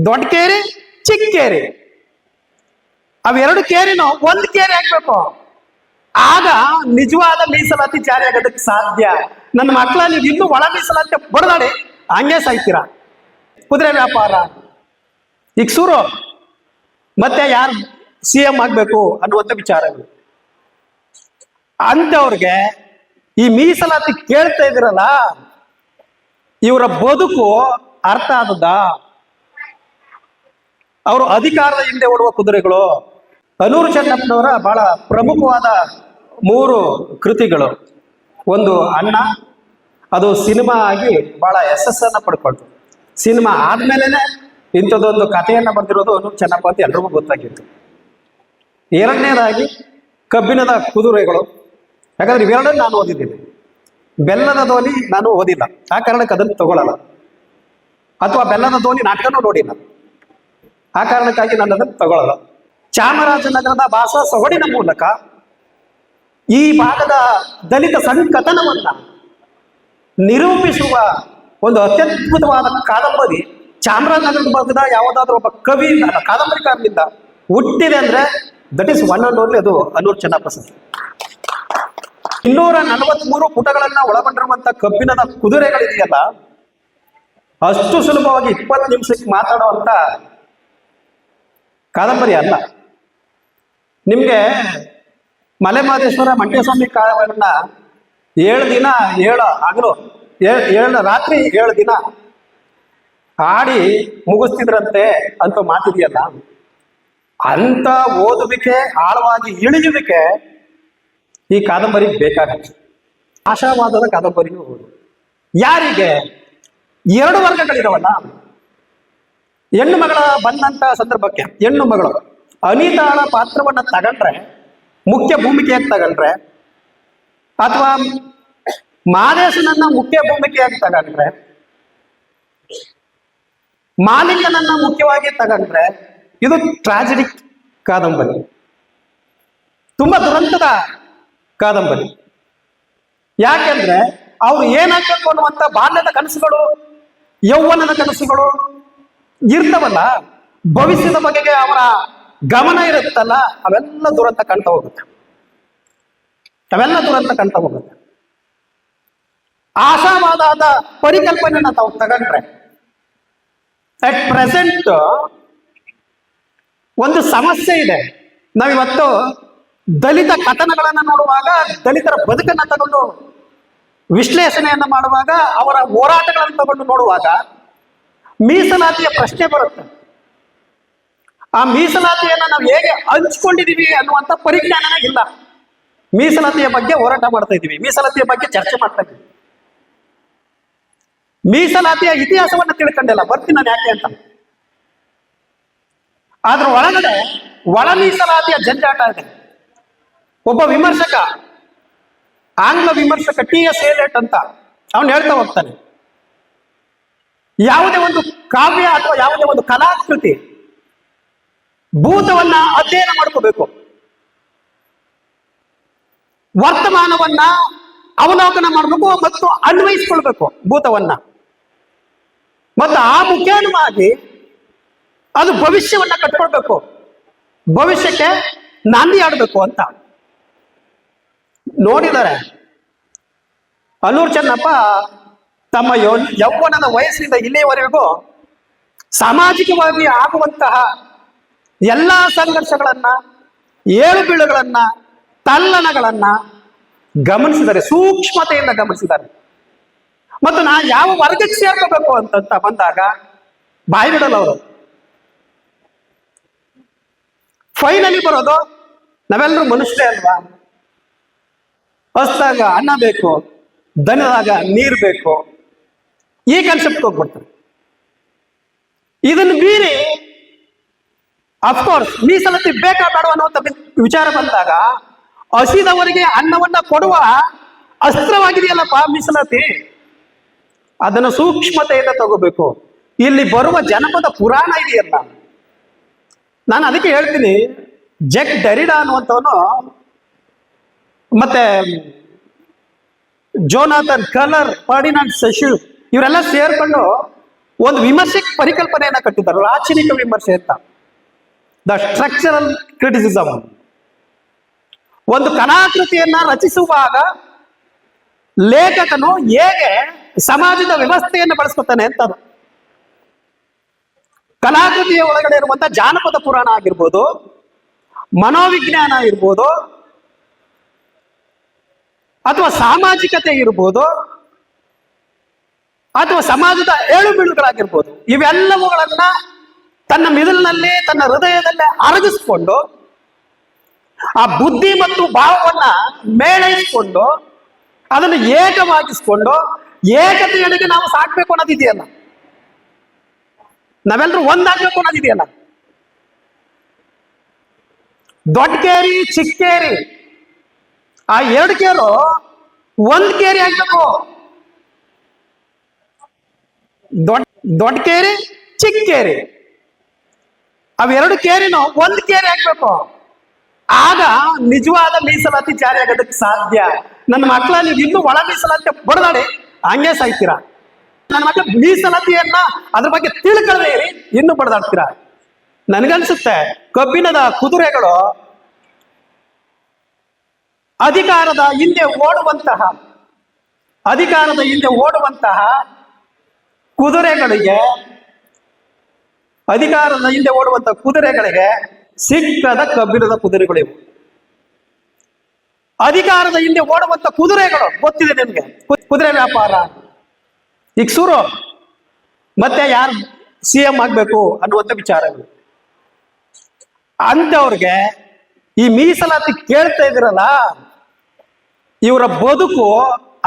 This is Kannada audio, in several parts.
ದೊಡ್ಡ ಕೇರಿ ಚಿಕ್ಕ ಕೇರಿ ಅವೆರಡು ಕೇರಿನೂ ಒಂದು ಕೇರಿ ಹಾಕ್ಬೇಕು. ಆಗ ನಿಜವಾದ ಮೀಸಲಾತಿ ಜಾರಿ ಆಗೋದಕ್ಕೆ ಸಾಧ್ಯ. ನನ್ನ ಮಕ್ಕಳ ನೀವು ಇನ್ನೂ ಒಳ ಮೀಸಲಾತಿ ಬಡದಾಡಿ ಹಂಗೆ ಸಾಯ್ತೀರಾ. ಕುದುರೆ ವ್ಯಾಪಾರ ಈಗ ಶುರು. ಮತ್ತೆ ಯಾರು CM ಆಗ್ಬೇಕು ಅನ್ನುವಂಥ ವಿಚಾರಗಳು. ಅಂತವ್ರಿಗೆ ಈ ಮೀಸಲಾತಿ ಕೇಳ್ತಾ ಇದಿರಲ್ಲ, ಇವರ ಬದುಕು ಅರ್ಥ ಆದದ? ಅವರು ಅಧಿಕಾರದ ಹಿಂದೆ ಓಡುವ ಕುದುರೆಗಳು. ಅನೂರು ಚೆನ್ನಪ್ಪನವರ ಬಹಳ ಪ್ರಮುಖವಾದ 3 ಕೃತಿಗಳು. ಒಂದು ಅಣ್ಣ, ಅದು ಸಿನಿಮಾ ಆಗಿ ಬಹಳ ಯಶಸ್ಸನ್ನ ಪಡ್ಕೊಳ್ತು. ಸಿನಿಮಾ ಆದ್ಮೇಲೆನೆ ಇಂಥದ್ದೊಂದು ಕಥೆಯನ್ನ ಬರೆದಿರೋದು ಅನೂರು ಚೆನ್ನಪ್ಪ ಅಂತ ಎಲ್ರಿಗೂ ಗೊತ್ತಾಗಿತ್ತು. ಎರಡನೇದಾಗಿ ಕಬ್ಬಿಣದ ಕುದುರೆಗಳು. ಯಾಕಂದ್ರೆ ಇವೆರಡನ್ನು ನಾನು ಓದಿದ್ದೀನಿ. ಬೆಲ್ಲದ ದೋಣಿ ನಾನು ಓದಿಲ್ಲ, ಆ ಕಾರಣಕ್ಕೆ ಅದನ್ನು ತಗೊಳ್ಳಲ್ಲ. ಅಥವಾ ಬೆಲ್ಲದ ದೋಣಿ ನಾಟಕನೂ ನೋಡಿಲ್ಲ, ಆ ಕಾರಣಕ್ಕಾಗಿ ನಾನು ಅದನ್ನು ತಗೊಳ್ಳಲ್ಲ. ಚಾಮರಾಜನಗರದ ಭಾಷಾ ಸೊಗಡಿನ ಮೂಲಕ ಈ ಭಾಗದ ದಲಿತ ಸಂಕಥನವನ್ನ ನಿರೂಪಿಸುವ ಒಂದು ಅತ್ಯದ್ಭುತವಾದ ಕಾದಂಬರಿ ಚಾಮರಾಜನಗರದ ಭಾಗದ ಯಾವುದಾದ್ರೂ ಒಬ್ಬ ಕವಿ ಕಾದಂಬರಿಕಾರನಿಂದ ಹುಟ್ಟಿದೆ ಅಂದ್ರೆ that is one and only ಅದು ಅನೂರು ಚೆನ್ನಪ್ಪ ಸರ್. 243 ಪುಟಗಳನ್ನ ಒಳಗೊಂಡಿರುವಂತ ಕಬ್ಬಿಣದ ಕುದುರೆಗಳಿದೆಯಲ್ಲ, ಅಷ್ಟು ಸುಲಭವಾಗಿ 20 ನಿಮಿಷಕ್ಕೆ ಮಾತಾಡುವಂತ ಕಾದಂಬರಿ ಅಲ್ಲ. ನಿಮ್ಗೆ ಮಲೆಮಹದೇಶ್ವರ ಮಂಟೇಸ್ವಾಮಿ ಕಾವ್ಯವನ್ನ 7 ದಿನ 7 ಹಗಲು 7 ರಾತ್ರಿ 7 ದಿನ ಆಡಿ ಮುಗಿಸ್ತಿದ್ರಂತೆ ಅಂತ ಮಾತಿದೆಯಲ್ಲ, ಅಂತ ಓದುವಿಕೆ, ಆಳವಾಗಿ ಇಳಿಯುವಿಕೆ ಈ ಕಾದಂಬರಿ ಬೇಕಾಗತ್ತೆ. ಆಶಾವಾದದ ಕಾದಂಬರಿನೂ ಓದು. ಯಾರಿಗೆ 2 ವರ್ಗಗಳಿರವಲ್ಲ. ಹೆಣ್ಣು ಮಗಳ ಬಂದಂತ ಸಂದರ್ಭಕ್ಕೆ ಹೆಣ್ಣು ಮಗಳು ಅನಿತಾಳ ಪಾತ್ರವನ್ನ ತಗೊಂಡ್ರೆ, ಮುಖ್ಯ ಭೂಮಿಕೆಯಾಗಿ ತಗೊಂಡ್ರೆ, ಅಥವಾ ಮಾದೇಶನನ್ನ ಮುಖ್ಯ ಭೂಮಿಕೆಯಾಗಿ ತಗೊಂಡ್ರೆ, ಮಾಲಿಕನನ್ನ ಮುಖ್ಯವಾಗಿ ತಗೊಂಡ್ರೆ, ಇದು ಟ್ರಾಜಿಡಿಕ್ ಕಾದಂಬರಿ, ತುಂಬಾ ದುರಂತದ ಕಾದಂಬರಿ. ಯಾಕೆಂದ್ರೆ ಅವ್ರು ಏನಾಗಬೇಕು ಅನ್ನುವಂಥ ಬಾಲ್ಯದ ಕನಸುಗಳು, ಯೌವನದ ಕನಸುಗಳು ಇರ್ತವಲ್ಲ, ಭವಿಷ್ಯದ ಬಗೆಗೆ ಅವರ ಗಮನ ಇರುತ್ತಲ್ಲ, ಅವೆಲ್ಲ ದುರಂತ ಕಾಣ್ತಾ ಹೋಗುತ್ತೆ. ಆಶಾವಾದದ ಪರಿಕಲ್ಪನೆಯನ್ನ ತಾವು ತಗೊಂಡ್ರೆ, ಅಟ್ ಪ್ರೆಸೆಂಟ್ ಒಂದು ಸಮಸ್ಯೆ ಇದೆ. ನಾವಿವತ್ತು ದಲಿತ ಕಥನಗಳನ್ನ ನೋಡುವಾಗ, ದಲಿತರ ಬದುಕನ್ನ ತಗೊಂಡು ವಿಶ್ಲೇಷಣೆಯನ್ನ ಮಾಡುವಾಗ, ಅವರ ಹೋರಾಟಗಳನ್ನು ತಗೊಂಡು ನೋಡುವಾಗ ಮೀಸಲಾತಿಯ ಪ್ರಶ್ನೆ ಬರುತ್ತೆ. ಆ ಮೀಸಲಾತಿಯನ್ನ ನಾವು ಹೇಗೆ ಹಂಚ್ಕೊಂಡಿದೀವಿ ಅನ್ನುವಂಥ ಪರಿಜ್ಞಾನ ಇಲ್ಲ. ಮೀಸಲಾತಿಯ ಬಗ್ಗೆ ಹೋರಾಟ ಮಾಡ್ತಾ ಇದ್ದೀವಿ, ಮೀಸಲಾತಿಯ ಬಗ್ಗೆ ಚರ್ಚೆ ಮಾಡ್ತಾ ಇದ್ದೀವಿ. ಮೀಸಲಾತಿಯ ಇತಿಹಾಸವನ್ನ ತಿಳ್ಕೊಂಡಿಲ್ಲ. ಬರ್ತೀನಿ ನಾನು ಯಾಕೆ ಅಂತ. ಅದ್ರ ಒಳಗಡೆ ಒಳ ಮೀಸಲಾತಿಯ ಜಂಜಾಟ ಇದೆ. ಒಬ್ಬ ವಿಮರ್ಶಕ, ಆಂಗ್ಲ ವಿಮರ್ಶಕ TS Eliot ಅಂತ ಅವನು ಹೇಳ್ತಾ ಹೋಗ್ತಾನೆ, ಯಾವುದೇ ಒಂದು ಕಾವ್ಯ ಅಥವಾ ಯಾವುದೇ ಒಂದು ಕಲಾಕೃತಿ ಭೂತವನ್ನ ಅಧ್ಯಯನ ಮಾಡ್ಕೋಬೇಕು, ವರ್ತಮಾನವನ್ನ ಅವಲೋಕನ ಮಾಡಬೇಕು ಮತ್ತು ಅನ್ವಯಿಸ್ಕೊಳ್ಬೇಕು ಭೂತವನ್ನ, ಮತ್ತು ಆ ಮುಖೇನವಾಗಿ ಅದು ಭವಿಷ್ಯವನ್ನ ಕಟ್ಕೊಳ್ಬೇಕು, ಭವಿಷ್ಯಕ್ಕೆ ನಾಂದಿ ಆಡಬೇಕು ಅಂತ ನೋಡಿದರೆ ಅನೂರು ಚೆನ್ನಪ್ಪ ತಮ್ಮ ಯೌವನದ ವಯಸ್ಸಿನಿಂದ ಇಲ್ಲಿಯವರೆಗೂ ಸಾಮಾಜಿಕವಾಗಿ ಆಗುವಂತಹ ಎಲ್ಲ ಸಂಘರ್ಷಗಳನ್ನ, ಏಳು ಬೀಳುಗಳನ್ನ, ತಲ್ಲಣಗಳನ್ನ ಗಮನಿಸಿದ್ದಾರೆ, ಸೂಕ್ಷ್ಮತೆಯಿಂದ ಗಮನಿಸಿದ್ದಾರೆ. ಮತ್ತು ನಾ ಯಾವ ವರ್ಗಕ್ಕೆ ಸೇರ್ಕೋಬೇಕು ಅಂತ ಬಂದಾಗ ಬಾಯಿ ಬಿಡಲ್ಲ ಅವರು. ಫೈನಲಿ ಬರೋದು ನಾವೆಲ್ಲರೂ ಮನುಷ್ಯರೇ ಅಲ್ವಾ, ಹಸ್ದಾಗ ಅನ್ನ ಬೇಕು, ದನದಾಗ ನೀರು ಬೇಕು, ಈ ಕಾನ್ಸೆಪ್ಟ್ ಹೋಗ್ಬಿಡ್ತಾರೆ. ಇದನ್ನು ಮೀರಿ ಅಫ್ಕೋರ್ಸ್ ಮೀಸಲಾತಿ ಬೇಕಾ ಬೇಡ ಅನ್ನುವಂಥ ವಿಚಾರ ಬಂದಾಗ ಹಸಿದವರಿಗೆ ಅನ್ನವನ್ನ ಕೊಡುವ ಅಸ್ತ್ರವಾಗಿದೆಯಲ್ಲಪ್ಪ ಮೀಸಲಾತಿ, ಅದನ್ನು ಸೂಕ್ಷ್ಮತೆಯಿಂದ ತಗೋಬೇಕು. ಇಲ್ಲಿ ಬರುವ ಜನಪದ ಪುರಾಣ ಇದೆಯಲ್ಲ, ನಾನು ಅದಕ್ಕೆ ಹೇಳ್ತೀನಿ, ಜಕ್ ಡೆರಿಡಾ ಅನ್ನುವಂಥವನು ಮತ್ತೆ ಜೋನಾಥನ್ ಕಲರ್, ಫರ್ಡಿನಾಂಡ್ ಸೆಶ್ಯೂ ಇವರೆಲ್ಲ ಸೇರ್ಕೊಂಡು ಒಂದು ವಿಮರ್ಶೆ ಪರಿಕಲ್ಪನೆಯನ್ನ ಕಟ್ಟಿದ್ದಾರೆ, ರಾಚನಿಕ ವಿಮರ್ಶೆ ಅಂತ. The structural criticism. ಒಂದು ಕಲಾಕೃತಿಯನ್ನ ರಚಿಸುವಾಗ ಲೇಖಕನು ಹೇಗೆ ಸಮಾಜದ ವ್ಯವಸ್ಥೆಯನ್ನು ಬಳಸ್ಕೊತಾನೆ ಅಂತ. ಕಲಾಕೃತಿಯ ಒಳಗಡೆ ಇರುವಂತ ಜಾನಪದ ಪುರಾಣ ಆಗಿರ್ಬೋದು, ಮನೋವಿಜ್ಞಾನ ಇರ್ಬೋದು, ಅಥವಾ ಸಾಮಾಜಿಕತೆ ಇರ್ಬೋದು, ಅಥವಾ ಸಮಾಜದ ಏಳುಬೀಳುಗಳಾಗಿರ್ಬೋದು, ಇವೆಲ್ಲವುಗಳನ್ನ ತನ್ನ ಮಿದುಳಿನಲ್ಲಿ, ತನ್ನ ಹೃದಯದಲ್ಲೇ ಅರಗಿಸ್ಕೊಂಡು ಆ ಬುದ್ಧಿ ಮತ್ತು ಭಾವವನ್ನ ಮೇಳೈಸಿಕೊಂಡು ಅದನ್ನು ಏಕವಾಗಿಸ್ಕೊಂಡು ಏಕತೆಯೊಳಗೆ ನಾವು ಸಾಕ್ಬೇಕು ಅನ್ನೋದಿದೆಯಲ್ಲ, ನಾವೆಲ್ಲರೂ ಒಂದಾಗ್ಬೇಕು ಅನ್ನೋದಿದೆಯಲ್ಲ. ದೊಡ್ಡ ಕೇರಿ ಚಿಕ್ಕ ಕೇರಿ, ಆ ಎರಡು ಕೇರು ಒಂದ್ ಕೇರಿ ಆಗ್ಬೇಕು. ದೊಡ್ಡ ಕೇರಿ ಚಿಕ್ಕ ಕೇರಿ, ಅವೆರಡು ಕೇರಿನೂ ಒಂದ್ ಕೇರಿ ಆಗ್ಬೇಕು. ಆಗ ನಿಜವಾದ ಮೀಸಲಾತಿ ಜಾರಿ ಆಗೋದಕ್ಕೆ ಸಾಧ್ಯ. ನನ್ನ ಮಕ್ಕಳ ನೀವು ಇನ್ನೂ ಒಳ ಮೀಸಲಾತಿ ಬಡದಾಡಿ ಹಂಗೆ ಸಾಯ್ತೀರಾ. ನನ್ನ ಮಕ್ಕಳ ಮೀಸಲಾತಿಯನ್ನ ಅದ್ರ ಬಗ್ಗೆ ತಿಳ್ಕೊಳ್ಳದೆ ಇರಿ, ಇನ್ನೂ ಬಡದಾಡ್ತೀರಾ. ನನ್ಗನ್ಸುತ್ತೆ ಕಬ್ಬಿಣದ ಕುದುರೆಗಳು ಅಧಿಕಾರದ ಹಿಂದೆ ಓಡುವಂತಹ ಕುದುರೆಗಳಿಗೆ, ಅಧಿಕಾರದ ಹಿಂದೆ ಓಡುವಂತಹ ಕುದುರೆಗಳಿಗೆ ಸಿಕ್ಕದ ಕಬ್ಬಿಣದ ಕುದುರೆಗಳಿವು. ಅಧಿಕಾರದ ಹಿಂದೆ ಓಡುವಂತ ಕುದುರೆಗಳು ಗೊತ್ತಿದೆ ನಿಮ್ಗೆ, ಕುದುರೆ ವ್ಯಾಪಾರ. ಈಗ ಶುರು ಮತ್ತೆ ಯಾರು CM ಆಗ್ಬೇಕು ಅನ್ನುವಂಥ ವಿಚಾರಗಳು. ಅಂತವ್ರಿಗೆ ಈ ಮೀಸಲಾತಿ ಕೇಳ್ತಾ ಇದ್ರಲ್ಲ, ಇವರ ಬದುಕು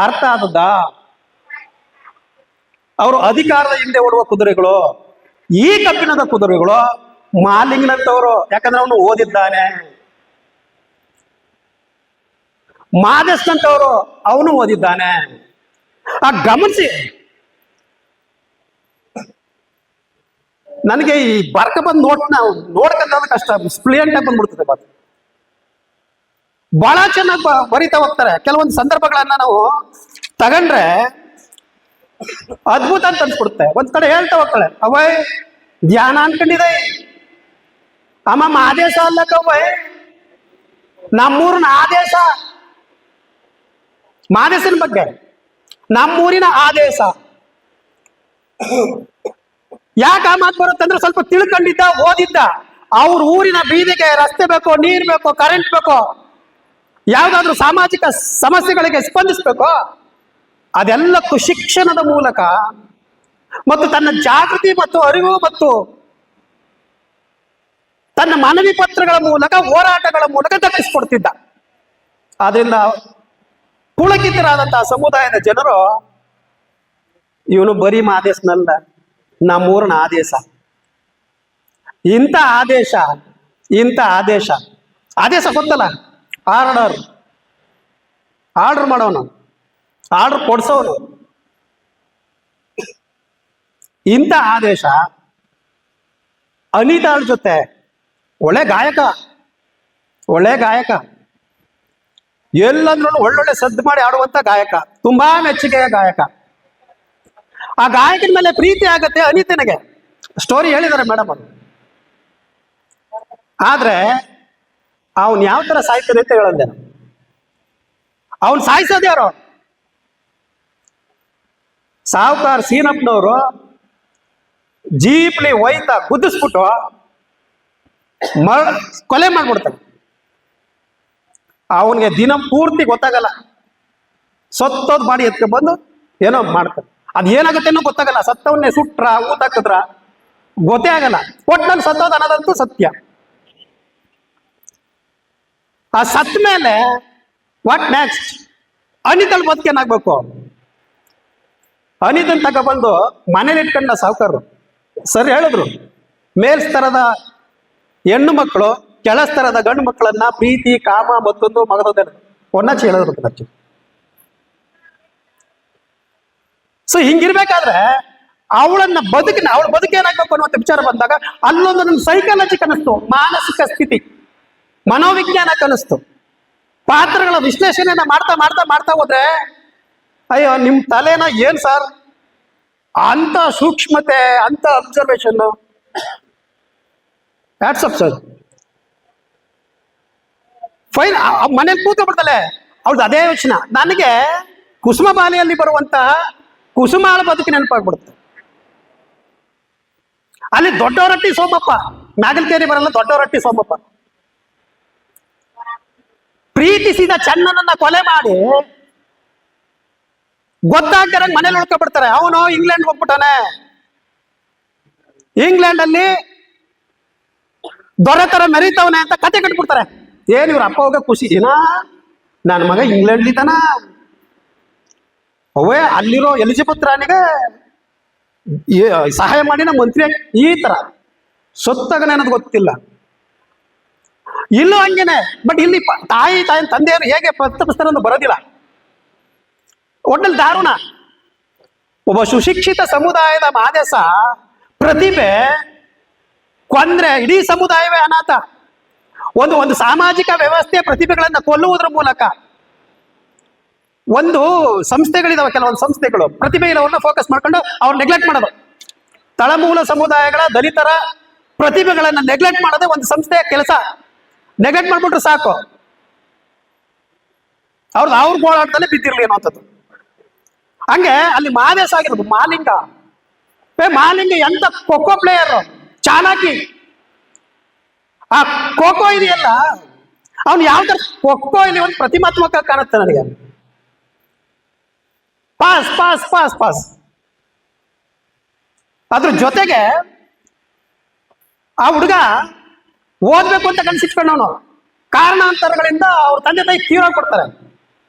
ಅರ್ಥ ಆದದ? ಅವರು ಅಧಿಕಾರದ ಹಿಂದೆ ಓಡುವ ಕುದುರೆಗಳು. ಈ ಕಬ್ಬಿಣದ ಕುದುರೆಗಳು ಮಾಲಿಂಗನಂತವರು, ಯಾಕಂದ್ರೆ ಅವನು ಓದಿದ್ದಾನೆ. ಮಾದೇಶಂತವರು, ಅವನು ಓದಿದ್ದಾನೆ. ಆ ಗಮನಿಸಿ, ನನಗೆ ಈ ಬರ್ಕ ಬಂದ್ ನೋಡ್ಕೊಂಡ ಕಷ್ಟ, ಸ್ಪ್ಲಿಯಂಟ್ ಆಗಿ ಬಂದ್ಬಿಡ್ತದೆ. ಬಹಳ ಚೆನ್ನಾಗಿ ಬರಿತಾ ಹೋಗ್ತಾರೆ. ಕೆಲವೊಂದು ಸಂದರ್ಭಗಳನ್ನ ನಾವು ತಗೊಂಡ್ರೆ ಅದ್ಭುತ ಅಂತ ಅನ್ಸ್ಬಿಡುತ್ತೆ. ಒಂದ್ ಕಡೆ ಹೇಳ್ತಾ ಹೋಗ್ತಾಳೆ, ಅವೈ ಧ್ಯಾನ ಅನ್ಕೊಂಡಿದೆ, ಅಮ್ಮ ಆದೇಶ ಅಲ್ಲಕ್ಕವೈ, ನಮ್ಮೂರಿನ ಆದೇಶ, ಮಾದೇಶನ ಬಗ್ಗೆ ನಮ್ಮೂರಿನ ಆದೇಶ. ಯಾಕೆ ಆ ಮಾತು ಬರುತ್ತಂದ್ರೆ, ಸ್ವಲ್ಪ ತಿಳ್ಕೊಂಡಿದ್ದ, ಓದಿದ್ದ. ಅವ್ರ ಊರಿನ ಬೀದಿಗೆ ರಸ್ತೆ ಬೇಕೋ, ನೀರ್ ಬೇಕೋ, ಕರೆಂಟ್ ಬೇಕೋ, ಯಾವ್ದಾದ್ರು ಸಾಮಾಜಿಕ ಸಮಸ್ಯೆಗಳಿಗೆ ಸ್ಪಂದಿಸ್ಬೇಕೋ, ಅದೆಲ್ಲಕ್ಕೂ ಶಿಕ್ಷಣದ ಮೂಲಕ ಮತ್ತು ತನ್ನ ಜಾಗೃತಿ ಮತ್ತು ಅರಿವು ಮತ್ತು ತನ್ನ ಮನವಿ ಪತ್ರಗಳ ಮೂಲಕ, ಹೋರಾಟಗಳ ಮೂಲಕ ದಕ್ಕಿಸ್ಕೊಡ್ತಿದ್ದ. ಆದ್ರಿಂದ ಪುಳಕಿತರಾದಂತಹ ಸಮುದಾಯದ ಜನರು, ಇವನು ಬರೀ ಮಾದೇಶನಲ್ಲ, ನಮ್ಮೂರಿನ ಆದೇಶ. ಇಂಥ ಆದೇಶ ಗೊತ್ತಲ್ಲ, ಆರ್ಡರ್ ಮಾಡೋನು, ಆರ್ಡರ್ ಕೊಡ್ಸೋನು. ಇಂಥ ಆದೇಶ ಅನಿತಾಳ ಜೊತೆ ಒಳ್ಳೆ ಗಾಯಕ, ಎಲ್ಲಂದ್ರೂ ಒಳ್ಳೊಳ್ಳೆ ಸದ್ದು ಮಾಡಿ ಆಡುವಂತ ಗಾಯಕ, ತುಂಬಾ ಮೆಚ್ಚುಗೆಯ ಗಾಯಕ. ಆ ಗಾಯಕನ ಮೇಲೆ ಪ್ರೀತಿ ಆಗತ್ತೆ ಅನಿತನಿಗೆ. ಸ್ಟೋರಿ ಹೇಳಿದ್ದಾರೆ ಮೇಡಮ್ ಅವರು. ಆದ್ರೆ ಅವನ್ ಯಾವ ತರ ಸಾಯ್ತಾನೆ ಅಂತ ಹೇಳಂದೆ. ಅವನ್ ಸಾಯಿಸೋದೇ ಯಾರು? ಸಾವುಕಾರ ಸೀನಪ್ಪನವರು ಜೀಪ್ಲಿ ಒಯ್ತಾ ಗುದ್ದಿಸ್ಬಿಟ್ಟು ಕೊಲೆ ಮಾಡ್ಬಿಡ್ತಾನೆ. ಅವನಿಗೆ ದಿನ ಪೂರ್ತಿ ಗೊತ್ತಾಗಲ್ಲ, ಸತ್ತೋದ್ ಮಾಡಿ ಎತ್ಕ ಬಂದು ಏನೋ ಮಾಡ್ತಾನೆ. ಅದ್ ಏನಾಗುತ್ತೆ ಅನ್ನೋ ಗೊತ್ತಾಗಲ್ಲ. ಸತ್ತವನ್ನೇ ಸುಟ್ರ, ಊತ ಹಾಕಿದ್ರ ಗೊತ್ತೇ ಆಗಲ್ಲ. ಒಟ್ನಲ್ಲಿ ಸತ್ತೋದ್ ಅನ್ನೋದಂತೂ ಸತ್ಯ. ಆ ಸತ್ತ ಮೇಲೆ ವಾಟ್ ನೆಕ್ಸ್ಟ್? ಅನಿತಲ್ ಬದುಕೇನಾಗ್ಬೇಕು? ಅನಿತನ್ ತಗೊಬಂದು ಮನೇಲಿ ಇಟ್ಕೊಂಡ ಸಾವುಕಾರರು. ಸರಿ ಹೇಳಿದ್ರು, ಮೇಲ್ಸ್ತರದ ಹೆಣ್ಣು ಮಕ್ಕಳು ಕೆಳಸ್ತರದ ಗಂಡು ಮಕ್ಕಳನ್ನ ಪ್ರೀತಿ, ಕಾಮ, ಮತ್ತೊಂದು ಮಗದೊಂದು ಒನ್ನಾಚಿ ಹೇಳಿದ್ರು. ಸೊ ಹಿಂಗಿರ್ಬೇಕಾದ್ರೆ ಅವಳ ಬದುಕೇನಾಗ್ಬೇಕು ಅನ್ನುವಂಥ ವಿಚಾರ ಬಂದಾಗ ಅಲ್ಲೊಂದು ನನ್ನ ಸೈಕಾಲಜಿ ಕನಿಸ್ತು, ಮಾನಸಿಕ ಸ್ಥಿತಿ, ಮನೋವಿಜ್ಞಾನ ಕನಿಸ್ತು. ಪಾತ್ರಗಳ ವಿಶ್ಲೇಷಣೆನ ಮಾಡ್ತಾ ಹೋದ್ರೆ, ಅಯ್ಯೋ ನಿಮ್ ತಲೆನ ಏನ್ ಸರ್, ಅಂತ ಸೂಕ್ಷ್ಮತೆ, ಅಂತ ಅಬ್ಸರ್ವೇಷನ್, ವಾಟ್ಸಪ್ ಸರ್. ಫೈನ್, ಮನೇಲಿ ಕೂತ್ಬಿಡ್ತಾಳೆ ಅವ್ಳದ್ದು ಅದೇ ಯೋಚನೆ. ನನಗೆ ಕುಸುಮ ಬಾಲಿಯಲ್ಲಿ ಬರುವಂತಹ ಕುಸುಮಾಳ ಬದುಕಿ ನೆನಪಾಗ್ಬಿಡುತ್ತೆ. ಅಲ್ಲಿ ದೊಡ್ಡವರಟ್ಟಿ ಸೋಮಪ್ಪ, ನಾಗಲ್ಕೇರಿ ಬರಲ್ಲ, ದೊಡ್ಡವರಟ್ಟಿ ಸೋಮಪ್ಪ ಪ್ರೀತಿಸಿದ ಚನ್ನನನ್ನ ಕೊಲೆ ಮಾಡಿ ಗೊತ್ತಾಗ್ತಾರ ಮನೇಲಿ ಉಳ್ಕೊಬಿಡ್ತಾರೆ. ಅವನು ಇಂಗ್ಲೆಂಡ್ ಹೋಗ್ಬಿಟ್ಟಾನೆ, ಇಂಗ್ಲೆಂಡ್ ಅಲ್ಲಿ ದೊರೆ ತರ ಮೆರೀತವನೆ ಅಂತ ಕತೆ ಕಟ್ಬಿಡ್ತಾರೆ. ಏನ್ ಇವ್ರ ಅಪ್ಪ ಹೋಗ ಖುಷಿ ದಿನ ನನ್ನ ಮಗ ಇಂಗ್ಲೆಂಡ್ ಇದ್ದಾನ, ಅವೇ ಅಲ್ಲಿರೋ ಎಲಿಜಬೆತ್ ರಾಣಿಗೆ ಸಹಾಯ ಮಾಡಿ ನಮ್ಮ ಮಂತ್ರಿ ಈ ತರ ಸೊತ್ತಗನೆ ಅನ್ನೋದು ಗೊತ್ತಿಲ್ಲ. ಇಲ್ಲೂ ಹಂಗೇನೆ. ಬಟ್ ಇಲ್ಲಿ ತಾಯಿ ತಂದೆಯವರು ಹೇಗೆ ಪ್ರತಿಪಿಸ್ತಾರೆ ಅಂತ ಬರೋದಿಲ್ಲ. ಒಟ್ಟಲ್ಲಿ ದಾರುಣ. ಒಬ್ಬ ಸುಶಿಕ್ಷಿತ ಸಮುದಾಯದ ಮಾದೇಶ ಪ್ರತಿಭೆ ಕೊಂದ್ರೆ ಇಡೀ ಸಮುದಾಯವೇ ಅನಾಥ. ಒಂದು ಸಾಮಾಜಿಕ ವ್ಯವಸ್ಥೆ ಪ್ರತಿಭೆಗಳನ್ನ ಕೊಲ್ಲುವುದರ ಮೂಲಕ ಒಂದು ಸಂಸ್ಥೆಗಳಿದಾವೆ, ಕೆಲವೊಂದು ಸಂಸ್ಥೆಗಳು ಪ್ರತಿಭೆ ಇರೋವನ್ನ ಫೋಕಸ್ ಮಾಡ್ಕೊಂಡು ಅವ್ರು ನೆಗ್ಲೆಕ್ಟ್ ಮಾಡೋದು. ತಳಮೂಲ ಸಮುದಾಯಗಳ ದಲಿತರ ಪ್ರತಿಭೆಗಳನ್ನ ನೆಗ್ಲೆಕ್ಟ್ ಮಾಡೋದೇ ಒಂದು ಸಂಸ್ಥೆಯ ಕೆಲಸ. ನೆಗ್ಲೆಕ್ಟ್ ಮಾಡ್ಬಿಟ್ರೆ ಸಾಕು, ಅವ್ರ ಗೋಳಾಟದಲ್ಲೇ ಬಿದ್ದಿರ್ಲಿ ಅನ್ನೋಂಥದ್ದು. ಹಂಗೆ ಅಲ್ಲಿ ಮಾದೇಶ ಆಗಿರೋದು ಮಾಲಿಂಗ. ಮಾಲಿಂಗ ಎಂತ ಖೋಖೋ ಪ್ಲೇಯರ್, ಚಾಲಾಕಿ. ಆ ಖೋಖೋ ಇದೆಯಲ್ಲ, ಅವನು ಯಾವ ತರ ಖೋಖೋ ಇಲ್ಲಿ ಒಂದು ಪ್ರತಿಮಾತ್ಮಕ ಕಾಣುತ್ತೆ ನನಗೆ. Pass pass pass pass. ಅದ್ರ ಜೊತೆಗೆ ಆ ಹುಡುಗ ಓದ್ಬೇಕು ಅಂತ ಕನ್ಸಿಟ್ಕೊಂಡವನು ಕಾರಣಾಂತರಗಳಿಂದ ಅವ್ರ ತಂದೆ ತಾಯಿ ತೀರೋಗ್ಬಿಡ್ತಾರೆ.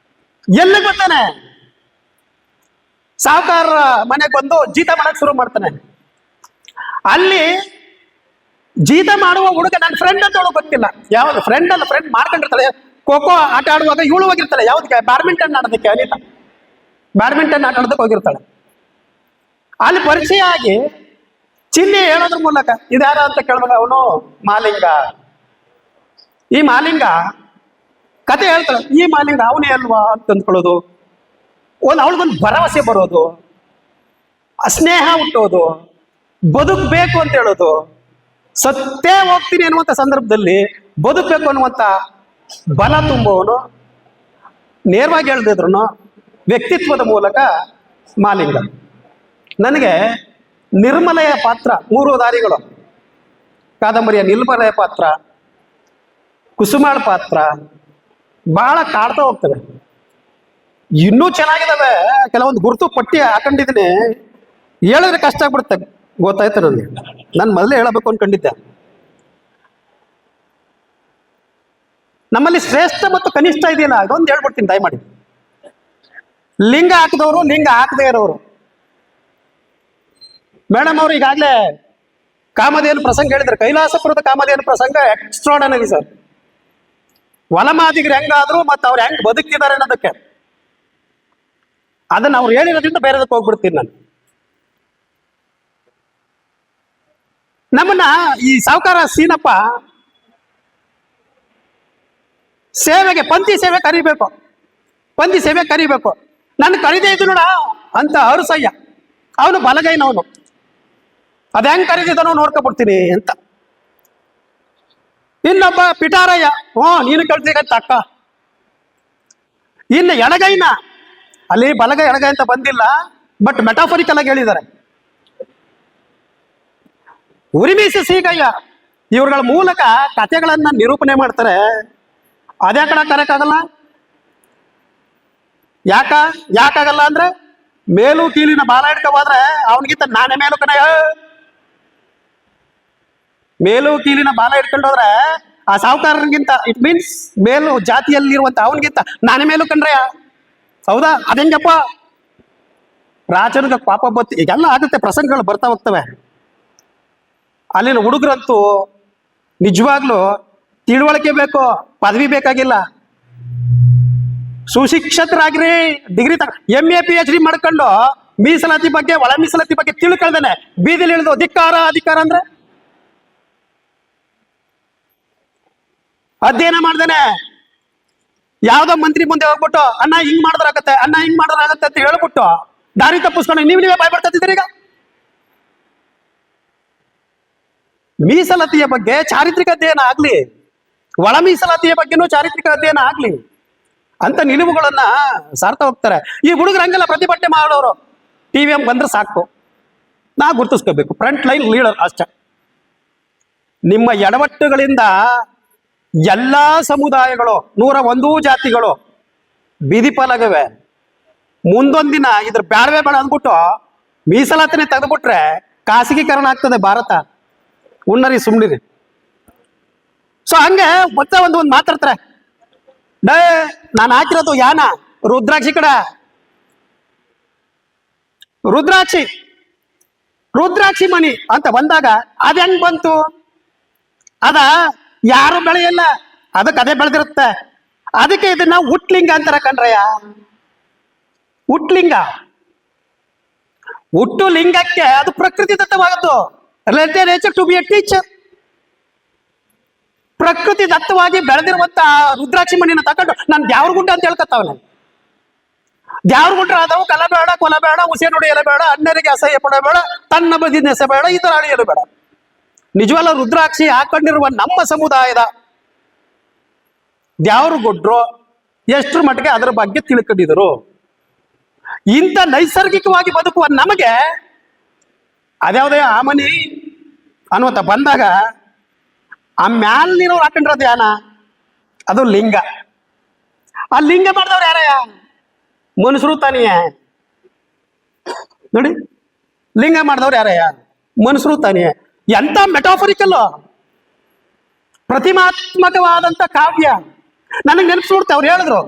ಎಲ್ಲಿ ಬರ್ತಾನೆ, ಸಾಹುಕಾರ ಮನೆಗೆ ಬಂದು ಜೀತ ಮಾಡಕ್ ಶುರು ಮಾಡ್ತಾನೆ. ಅಲ್ಲಿ ಜೀತ ಮಾಡುವ ಹುಡುಗ ನನ್ನ ಫ್ರೆಂಡ್ ಅಂತ ಅವಳು ಗೊತ್ತಿಲ್ಲ. ಯಾವ್ದು ಫ್ರೆಂಡ್ ಅಲ್ಲ, ಫ್ರೆಂಡ್ ಮಾಡ್ಕೊಂಡಿರ್ತಾಳೆ. ಖೋಖೋ ಆಟ ಆಡುವಾಗ ಇವಳು ಹೋಗಿರ್ತಾಳೆ. ಯಾವ್ದಕ್ಕೆ? ಬ್ಯಾಡ್ಮಿಂಟನ್ ಆಡೋದಕ್ಕೆ. ಅನಿತಾ ಬ್ಯಾಡ್ಮಿಂಟನ್ ಆಟ ಆಡೋದಕ್ಕೆ ಹೋಗಿರ್ತಾಳೆ. ಅಲ್ಲಿ ಪರಿಚಯ ಆಗಿ ಚಿಹ್ನೆ ಹೇಳೋದ್ರ ಮೂಲಕ ಇದ್ಯಾರ ಅಂತ ಕೇಳಿದಾಗ ಅವನು ಮಾಲಿಂಗ. ಈ ಮಾಲಿಂಗ ಕತೆ ಹೇಳ್ತಾಳೆ. ಈ ಮಾಲಿಂಗ ಅವನೇ ಅಲ್ವಾ ಅಂತ ಅಂದ್ಕೊಳ್ಳೋದು, ಅವಳಿಗೊಂದು ಭರವಸೆ ಬರೋದು, ಸ್ನೇಹ ಹುಟ್ಟೋದು, ಬದುಕಬೇಕು ಅಂತ ಹೇಳೋದು, ಸತ್ತೇ ಹೋಗ್ತೀನಿ ಅನ್ನುವಂಥ ಸಂದರ್ಭದಲ್ಲಿ ಬದುಕಬೇಕು ಅನ್ನುವಂಥ ಬಲ ತುಂಬುವವನು, ನೇರವಾಗಿ ಹೇಳ್ದಿದ್ರು ವ್ಯಕ್ತಿತ್ವದ ಮೂಲಕ ಮಾಲಿಂಗ. ನನಗೆ ನಿರ್ಮಲೆಯ ಪಾತ್ರ, ಮೂರು ದಾರಿಗಳು ಕಾದಂಬರಿಯ ನಿರ್ಮಲೆಯ ಪಾತ್ರ, ಕುಸುಮಾಳ ಪಾತ್ರ ಬಹಳ ಕಾಡ್ತಾ ಹೋಗ್ತವೆ. ಇನ್ನೂ ಚೆನ್ನಾಗಿದ್ದಾವೆ. ಕೆಲವೊಂದು ಗುರುತು ಪಟ್ಟಿ ಹಾಕೊಂಡಿದ್ದೀನಿ, ಹೇಳಿದ್ರೆ ಕಷ್ಟ ಆಗ್ಬಿಡುತ್ತೆ. ಗೊತ್ತಾಯ್ತು ನನಗೆ. ನಾನು ಮೊದಲೇ ಹೇಳಬೇಕು ಅನ್ಕೊಂಡಿದ್ದೆ. ನಮ್ಮಲ್ಲಿ ಶ್ರೇಷ್ಠ ಮತ್ತು ಕನಿಷ್ಠ ಇದೆಯಲ್ಲ, ಅದೊಂದು ಹೇಳ್ಬಿಡ್ತೀನಿ ದಯಮಾಡಿ. ಲಿಂಗ ಹಾಕಿದವರು, ಲಿಂಗ ಹಾಕದೇ ಇರೋರು. ಮೇಡಮ್ ಅವರು ಈಗಾಗಲೇ ಕಾಮಧೇನು ಪ್ರಸಂಗ ಹೇಳಿದ್ರೆ, ಕೈಲಾಸಪುರದ ಕಾಮಧೇನು ಪ್ರಸಂಗ ಎಕ್ಸ್ಟ್ರಾರ್ಡಿನರಿ ಸರ್. ವಲಮಾದಿಗರು ಹೆಂಗಾದ್ರು ಮತ್ತು ಅವ್ರು ಹೆಂಗ್ ಬದುಕ್ತಿದ್ದಾರೆ ಅನ್ನೋದಕ್ಕೆ, ಅದನ್ನ ಅವ್ರು ಹೇಳಿರೋದ್ರಿಂದ ಬೇರೆದಕ್ಕೆ ಹೋಗ್ಬಿಡ್ತೀನಿ ನಾನು. ನಮ್ಮನ್ನ ಈ ಸಾಹುಕಾರ ಸೀನಪ್ಪ ಸೇವೆಗೆ, ಪಂಥಿ ಸೇವೆ ಕರಿಬೇಕು, ಪಂಥಿ ಸೇವೆ ಕರಿಬೇಕು. ನಾನು ಕರೀದೇ ಇದ್ದು ನೋಡ ಅಂತ ಅರಸಯ್ಯ, ಅವನು ಬಲಗೈನವನು, ಅದ ಹೆಂಗ್ ಕರೀದಿದ್ದಾನೋ ನೋಡ್ಕೊಬಿಡ್ತೀನಿ ಅಂತ. ಇನ್ನೊಬ್ಬ ಪಿಟಾರಯ್ಯ, ನೀನು ಕಳ್ಸಿಗಂತ ಅಕ್ಕ. ಇನ್ನು ಎಡಗೈನ, ಅಲ್ಲಿ ಬಲಗೈ ಎಡಗೈ ಅಂತ ಬಂದಿಲ್ಲ, ಬಟ್ ಮೆಟಾಫರಿಕಲ್ ಆಗಿ ಹೇಳಿದ್ದಾರೆ. ಉರಿಮೀಸಿ ಸೀಗಯ್ಯ, ಇವ್ರುಗಳ ಮೂಲಕ ಕಥೆಗಳನ್ನ ನಿರೂಪಣೆ ಮಾಡ್ತಾರೆ. ಅದೇ ಕಡೆ ಕರೆಕ್ಕಾಗಲ್ಲ. ಯಾಕಾಗಲ್ಲ ಅಂದ್ರೆ, ಮೇಲು ಕೀಲಿನ ಬಾಲ ಹಿಡ್ಕೋಬಾದ್ರೆ ಅವನಿಗಿಂತ ನಾನೇ ಮೇಲು ಕಣ. ಮೇಲು ಕೀಲಿನ ಬಾಲ ಹಿಡ್ಕೊಂಡೋದ್ರೆ ಆ ಸಾಹುಕಾರನಿಗಿಂತ, ಇಟ್ ಮೀನ್ಸ್ ಮೇಲು ಜಾತಿಯಲ್ಲಿರುವಂತ ಅವನಿಗಿಂತ ನಾನೇ ಮೇಲು ಕಂಡ್ರಯ್ಯ. ಹೌದಾ? ಅದೇಂಗಪ್ಪ ರಾಜನಿಗೆ ಪಾಪ ಬತ್ತಿ, ಈಗೆಲ್ಲ ಆಗುತ್ತೆ, ಪ್ರಸಂಗಗಳು ಬರ್ತಾ ಹೋಗ್ತವೆ. ಅಲ್ಲಿನ ಹುಡುಗರಂತೂ ನಿಜವಾಗ್ಲೂ ತಿಳುವಳಿಕೆ ಬೇಕು, ಪದವಿ ಬೇಕಾಗಿಲ್ಲ. ಸುಶಿಕ್ಷಿತರಾಗ್ರಿ, ಡಿಗ್ರಿ MA PhD ಮಾಡ್ಕೊಂಡು ಮೀಸಲಾತಿ ಬಗ್ಗೆ, ಒಳ ಮೀಸಲಾತಿ ಬಗ್ಗೆ ತಿಳ್ಕೊಳ್ದೇನೆ ಬೀದಿಲಿ ಇಳಿದು ಅಧಿಕಾರ ಅಂದ್ರೆ ಅಧ್ಯಯನ ಮಾಡ್ದೇನೆ ಯಾವ್ದೋ ಮಂತ್ರಿ ಮುಂದೆ ಹೋಗ್ಬಿಟ್ಟು ಅಣ್ಣ ಹಿಂಗ್ ಮಾಡಿದ್ರಾಗತ್ತೆ, ಅಣ್ಣ ಹಿಂಗ್ ಮಾಡಿದ್ರಾಗತ್ತೆ ಅಂತ ಹೇಳ್ಬಿಟ್ಟು ದಾರಿ ತಪ್ಪಿಸ್ಕೊಂಡು ನೀವೇ ಭಯ ಪಡ್ತಿದ್ದೀರಿ. ಈಗ ಮೀಸಲಾತಿಯ ಬಗ್ಗೆ ಚಾರಿತ್ರಿಕ ಅಧ್ಯಯನ ಆಗ್ಲಿ, ಒಳ ಮೀಸಲಾತಿಯ ಬಗ್ಗೆನೂ ಚಾರಿತ್ರಿಕ ಅಧ್ಯಯನ ಆಗ್ಲಿ ಅಂತ ನಿಲುವುಗಳನ್ನ ಸಾರ್ತಾ ಹೋಗ್ತಾರೆ. ಈ ಹುಡುಗರು ಹಂಗೆಲ್ಲ ಪ್ರತಿಭಟನೆ ಮಾಡೋರು TVM ಬಂದ್ರೆ ಸಾಕು, ನಾ ಗುರ್ತಿಸ್ಕೋಬೇಕು, ಫ್ರಂಟ್ ಲೈನ್ ಲೀಡರ್ ಅಷ್ಟೇ. ನಿಮ್ಮ ಎಡವಟ್ಟುಗಳಿಂದ ಎಲ್ಲಾ ಸಮುದಾಯಗಳು 101 ಜಾತಿಗಳು ಬೀದಿ ಪಾಲಾಗವೆ. ಮುಂದೊಂದಿನ ಇದ್ರ ಬೇಡವೇ ಬೇಡ ಅಂದ್ಬಿಟ್ಟು ಮೀಸಲಾತಿನೇ ತೆಗೆದುಬಿಟ್ರೆ ಖಾಸಗೀಕರಣ ಆಗ್ತದೆ ಭಾರತ. ಉಣ್ಣರಿ ಸುಮ್ನಿರಿ. ಸೊ ಹಂಗೆ ಮತ್ತೆ ಒಂದು ಮಾತಾಡ್ತಾರೆ, ಡೇ ನಾನು ಹಾಕಿರೋದು ಯಾನ ರುದ್ರಾಕ್ಷಿ ಕಡೆ, ರುದ್ರಾಕ್ಷಿ ಮಣಿ ಅಂತ ಬಂದಾಗ ಅದ ಹೆಂಗ್ ಬಂತು? ಅದ ಯಾರು ಬೆಳೆಯಲ್ಲ, ಅದಕ್ಕೆ ಅದೇ ಬೆಳೆದಿರುತ್ತೆ. ಅದಕ್ಕೆ ಇದನ್ನ ಉಟ್ಲಿಂಗ ಅಂತಾರ ಕಣ್ರಯ್ಯ. ಹುಟ್ಟು ಲಿಂಗಕ್ಕೆ ಅದು ಪ್ರಕೃತಿ ದತ್ತವಾಗದ್ದು. Related nature to be a teacher. ಪ್ರಕೃತಿ ದತ್ತವಾಗಿ ಬೆಳೆದಿರುವಂತ ರುದ್ರಾಕ್ಷಿ ಮಣ್ಣಿನ ತಕೊಂಡು ನಾನು ದ್ಯಾವ್ರಗುಡ್ಡ ಅಂತ ಹೇಳ್ಕತ್ತಾವ. ದ್ಯಾವ್ರಗುಡ್ಡ ಆದವು ಕಲಬೇಡ, ಕೊಲಬೇಡ, ಹುಸೆ ನುಡಿಯಲು ಬೇಡ, ಅಣ್ಣರಿಗೆ ಅಸಹ್ಯ ಪಡಬೇಡ, ತನ್ನ ಬದಿ ನೆಸಬೇಡ, ಈ ತರ ಅಳಿಯಲು ಬೇಡ. ನಿಜವಲ್ಲ ರುದ್ರಾಕ್ಷಿ ಹಾಕೊಂಡಿರುವ ನಮ್ಮ ಸಮುದಾಯದ ದ್ಯಾವ್ರಗುಡ್ರು ಎಷ್ಟರ ಮಟ್ಟಿಗೆ ಅದರ ಬಗ್ಗೆ ತಿಳ್ಕೊಂಡಿದ್ರು. ಇಂಥ ನೈಸರ್ಗಿಕವಾಗಿ ಬದುಕುವ ನಮಗೆ ಅದ್ಯಾವುದೇ ಆಮನಿ ಅನ್ನುವಂತ ಬಂದಾಗ ಆ ಮ್ಯಾಲ್ ನೀರವ್ರು ಹಾಕೊಂಡಿರೋ ಧ್ಯಾನ ಅದು ಲಿಂಗ. ಆ ಲಿಂಗ ಮಾಡಿದವ್ರು ಯಾರಯ್ಯ? ಮನುಷ್ಯರು ತಾನೆಯೇ. ನೋಡಿ, ಲಿಂಗ ಮಾಡಿದವ್ರು ಯಾರಯ್ಯ? ಮನುಷ್ಯರು ತಾನೆಯೇ. ಎಂತ ಮೆಟಾಫರಿಕಲ್ ಪ್ರತಿಮಾತ್ಮಕವಾದಂತ ಕಾವ್ಯ. ನನಗೆ ನೆನಪಿಸ್ಬಿಡ್ತೆ. ಅವ್ರು ಹೇಳಿದ್ರು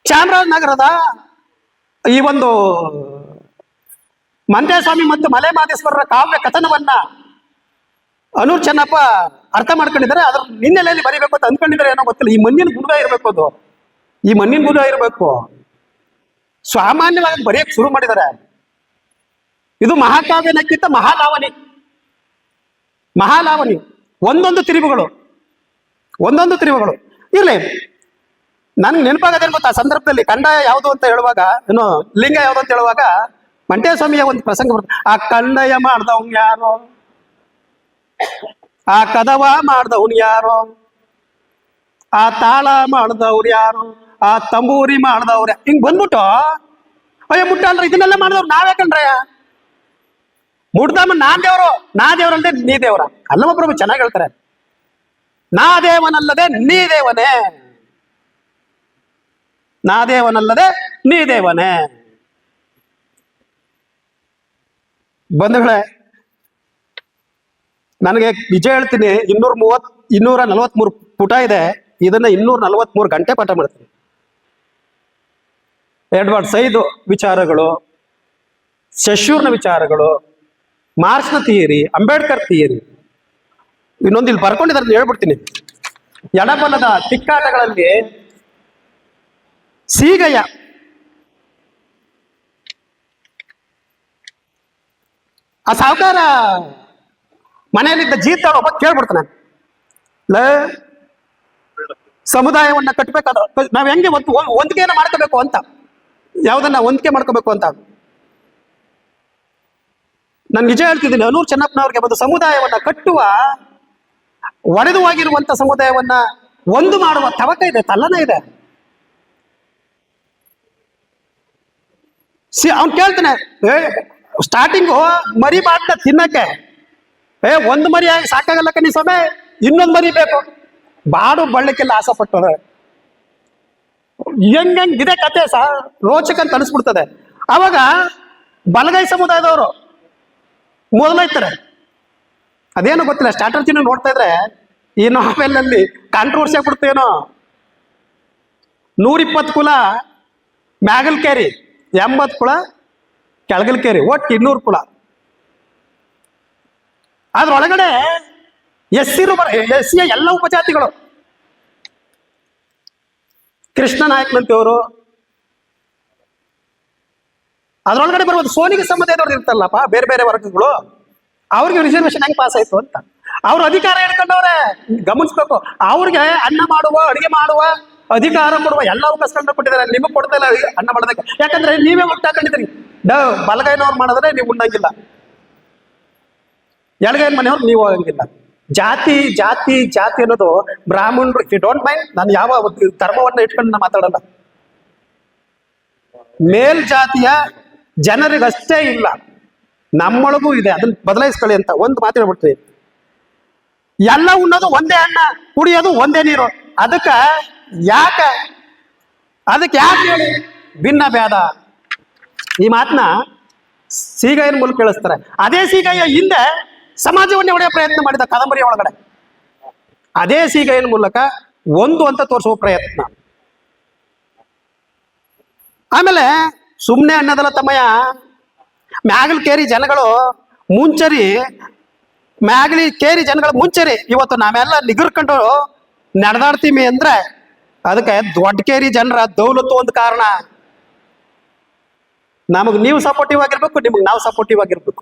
ಚಾಮರಾಜನಗರದ ಈ ಒಂದು ಮಂಟೇಸ್ವಾಮಿ ಮತ್ತು ಮಲೆ ಮಹದೇಶ್ವರರ ಕಾವ್ಯ ಕಥನವನ್ನ ಅನೂರ್ ಚೆನ್ನಪ್ಪ ಅರ್ಥ ಮಾಡ್ಕೊಂಡಿದ್ದಾರೆ. ಅದ್ರ ಹಿನ್ನೆಲೆಯಲ್ಲಿ ಬರೀಬೇಕು ಅಂತ ಅಂದ್ಕೊಂಡಿದ್ದಾರೆ, ಏನೋ ಗೊತ್ತಿಲ್ಲ. ಈ ಮಣ್ಣಿನ ಗುಣ ಇರಬೇಕು, ಅದು ಈ ಮಣ್ಣಿನ ಗುಣ ಇರಬೇಕು. ಸಾಮಾನ್ಯವಾಗಿ ಬರೆಯಕ್ಕೆ ಶುರು ಮಾಡಿದ್ದಾರೆ. ಇದು ಮಹಾಕಾವ್ಯನಕ್ಕಿಂತ ಮಹಾಲಾವಣಿ. ಒಂದೊಂದು ತಿರುವುಗಳು ಇರ್ಲಿ. ನನ್ಗೆ ನೆನಪಾಗದೇನು ಗೊತ್ತಾ, ಸಂದರ್ಭದಲ್ಲಿ ಕಂದಾಯ ಯಾವುದು ಅಂತ ಹೇಳುವಾಗ, ಏನು ಲಿಂಗ ಯಾವುದು ಅಂತ ಹೇಳುವಾಗ ಮಂಟೇಸ್ವಾಮಿಯ ಒಂದು ಪ್ರಸಂಗ ಬರುತ್ತೆ. ಆ ಕಂದಾಯ ಮಾಡ್ದವ್ನು ಯಾರೋ, ಆ ಕದವ ಮಾಡ್ದವ್ನು ಯಾರೋ, ಆ ತಾಳ ಮಾಡ್ದವ್ರು ಯಾರು, ಆ ತಂಬೂರಿ ಮಾಡ್ದವ್ರ, ಹಿಂಗ್ ಬಂದ್ಬಿಟ್ಟು ಅಯ್ಯೋ ಮುಟ್ಟ ಅಲ್ರಿ ಇದನ್ನೆಲ್ಲ ಮಾಡಿದವ್ರು ನಾವೇ ಕಣ್ರಯ್ಯ. ಮುಡ್ದಮ್ಮ ನಾ ದೇವ್ರಲ್ದೆ ನೀ ದೇವ್ರ ಅಲ್ಲಮ್ಮ ಪ್ರಭು ಚೆನ್ನಾಗಿ ಹೇಳ್ತಾರೆ. ನಾ ದೇವನಲ್ಲದೆ ನೀ ದೇವನೇ, ನಾ ದೇವನಲ್ಲದೆ ನೀ ದೇವನೇ. ಬಂಧುಗಳೇ, ನನಗೆ ನಿಜ ಹೇಳ್ತೀನಿ, 243 ಪುಟ ಇದೆ. ಇದನ್ನ 243 ಗಂಟೆ ಪಾಠ ಮಾಡ್ತೀನಿ. ಎಡ್ವರ್ಡ್ ಸೈದ್ ವಿಚಾರಗಳು, ಶಶೂರ್ನ ವಿಚಾರಗಳು, ಮಾರ್ಕ್ಸ್ನ ಥಿಯರಿ, ಅಂಬೇಡ್ಕರ್ ಥಿಯರಿ, ಇನ್ನೊಂದು ಇಲ್ಲಿ ಬರ್ಕೊಂಡಿದ್ದಾರೆ ಹೇಳ್ಬಿಡ್ತೀನಿ. ಎಡಬಲದ ತಿಕ್ಕಾಟಗಳಲ್ಲಿ ಸೀಗಯ್ಯ ಆ ಸಾವುಕಾರ ಮನೆಯಲ್ಲಿದ್ದ ಜೀತಾಳ ಒಬ್ಬ ಕೇಳ್ಬಿಡ್ತಾನೆ, ಸಮುದಾಯವನ್ನ ಕಟ್ಟಬೇಕಾದ ನಾವ್ ಹೆಂಗೆ ಹೊಂದಿಕೆಯನ್ನ ಮಾಡ್ಕೋಬೇಕು ಅಂತ, ಯಾವ್ದನ್ನ ಹೊಂದಿಕೆ ಮಾಡ್ಕೋಬೇಕು ಅಂತ. ನಾನು ನಿಜ ಹೇಳ್ತಿದ್ದೀನಿ, ಅನೂರ್ ಚೆನ್ನಪ್ಪನವ್ರಿಗೆ ಒಂದು ಸಮುದಾಯವನ್ನ ಕಟ್ಟುವ, ಒಡೆದು ಹೋಗಿರುವಂತ ಸಮುದಾಯವನ್ನ ಒಂದು ಮಾಡುವ ತವಕ ಇದೆ, ತಲ್ಲನ ಇದೆ. ಅವ್ನು ಕೇಳ್ತಾನೆ, ಸ್ಟಾರ್ಟಿಂಗು ಮರಿ ಬಾಟ್ನ ತಿನ್ನಕ್ಕೆ ಒಂದು ಮರಿ ಆಗಿ ಸಾಕಾಗಲ್ಲ ಕಣಿ ಸಮಯ, ಇನ್ನೊಂದು ಮರಿ ಬೇಕು. ಬಾಡು ಬಳ್ಳಿಕ್ಕೆಲ್ಲ ಆಸೆ ಪಟ್ಟವ್ರೆ. ಹೆಂಗಿದೆ ಕತೆ ರೋಚಕ ಅಂತ ಅನಿಸ್ಬಿಡ್ತದೆ. ಅವಾಗ ಬಲಗೈ ಸಮುದಾಯದವರು ಮೊದಲೈತಾರೆ. ಅದೇನೋ ಗೊತ್ತಿಲ್ಲ, ಸ್ಟ್ರಾಟಜಿನ ನೋಡ್ತಾ ಇದ್ರೆ ಈ ನಾವೆಲ್ಲಲ್ಲಿ ಕಾಂಟ್ರವರ್ಸಿ ಆಗ್ಬಿಡ್ತೇನೋ. 120 ಕುಲ ಮ್ಯಾಗಲ್ ಕೇರಿ, 80 ಕುಲ ಕೆಳಗಲ್ ಕೇರಿ, ಒಟ್ಟು 200 ಕುಲ. ಅದ್ರೊಳಗಡೆ ಎಸ್ಸಿಯ ಎಲ್ಲ ಉಪಜಾತಿಗಳು, ಕೃಷ್ಣ ನಾಯಕನಂತೆಯವರು, ಅದ್ರೊಳಗಡೆ ಬರುವುದು ಸೋನಿಗೆ ಸಮುದಾಯದವ್ರು ಇರ್ತಲ್ಲಪ್ಪ, ಬೇರೆ ಬೇರೆ ವರ್ಗಗಳು, ಅವ್ರಿಗೆ ರಿಸರ್ವೇಶನ್ ಹೆಂಗ್ ಪಾಸ್ ಆಯ್ತು ಅಂತ ಅವ್ರು ಅಧಿಕಾರ ಹಿಡ್ಕೊಂಡವ್ರೆ. ಗಮನಿಸ್ಬೇಕು, ಅವ್ರಿಗೆ ಅನ್ನ ಮಾಡುವ, ಅಡಿಗೆ ಮಾಡುವ ಅಧಿಕಾರ ಕೊಡುವ ಎಲ್ಲ ಅವಕಾಶ ಕೊಟ್ಟಿದ್ದಾರೆ. ನಿಮಗೆ ಕೊಡ್ತಾ ಇಲ್ಲ ಅನ್ನ ಮಾಡೋದಕ್ಕೆ, ಯಾಕಂದ್ರೆ ನೀವೇ ಊಟ ಹಾಕೊಂಡಿದ್ರಿ. ಬಲಗೈನವ್ರು ಮಾಡಿದ್ರೆ ನೀವು ಉಣ್ಣಂಗಿಲ್ಲ. ಎಳಗೈನ ಮನೆಯವ್ರು ನೀವು ಹೋಗಂಗಿಲ್ಲ. ಜಾತಿ ಜಾತಿ ಜಾತಿ ಅನ್ನೋದು ಬ್ರಾಹ್ಮಣರು, ಇಫ್ ಯು ಡೋಂಟ್ ಮೈಂಡ್, ನಾನು ಯಾವ ಧರ್ಮವನ್ನ ಇಟ್ಕೊಂಡು ನಾನು ಮಾತಾಡಲ್ಲ. ಮೇಲ್ಜಾತಿಯ ಜನರಿಗಷ್ಟೇ ಇಲ್ಲ, ನಮ್ಮೊಳಗೂ ಇದೆ, ಅದನ್ನ ಬದಲಾಯಿಸ್ಕೊಳ್ಳಿ ಅಂತ ಒಂದು ಮಾತು ಹೇಳ್ಬಿಡ್ತೀವಿ. ಎಲ್ಲ ಉಣ್ಣೋದು ಒಂದೇ ಅನ್ನ, ಕುಡಿಯೋದು ಒಂದೇ ನೀರು. ಅದಕ್ಕೆ ಯಾಕೆ ಹೇಳಿ ಭಿನ್ನ ಭೇದ? ಈ ಮಾತನ್ನ ಸೀಗಯ್ಯನ ಮೂಲಕ ಕೇಳಿಸ್ತಾರೆ. ಅದೇ ಸೀಗಯ್ಯ ಹಿಂದೆ ಸಮಾಜವನ್ನೇ ಒಡೆಯೋ ಪ್ರಯತ್ನ ಮಾಡಿದ ಕಾದಂಬರಿಯ ಒಳಗಡೆ. ಅದೇ ಸೀಗಯ್ಯನ ಮೂಲಕ ಒಂದು ಅಂತ ತೋರಿಸುವ ಪ್ರಯತ್ನ. ಆಮೇಲೆ ಸುಮ್ಮನೆ ಅನ್ನೋದಲ್ಲ ತಮ್ಮಯ್ಯ, ಮ್ಯಾಗಲ್ ಕೇರಿ ಜನಗಳು ಮುಂಚರಿ, ಮ್ಯಾಗಲಿ ಕೇರಿ ಜನಗಳು ಮುಂಚರಿ ಇವತ್ತು ನಾವೆಲ್ಲ ನಿಗರ್ಕೊಂಡು ನಡೆದಾಡ್ತೀವಿ ಅಂದ್ರೆ ಅದಕ್ಕೆ ದೊಡ್ಡ ಕೇರಿ ಜನರ ದೌಲತ್ತು ಒಂದು ಕಾರಣ. ನಮಗೆ ನೀವು ಸಪೋರ್ಟಿವ್ ಆಗಿರ್ಬೇಕು, ನಿಮಗೆ ನಾವು ಸಪೋರ್ಟಿವ್ ಆಗಿರ್ಬೇಕು.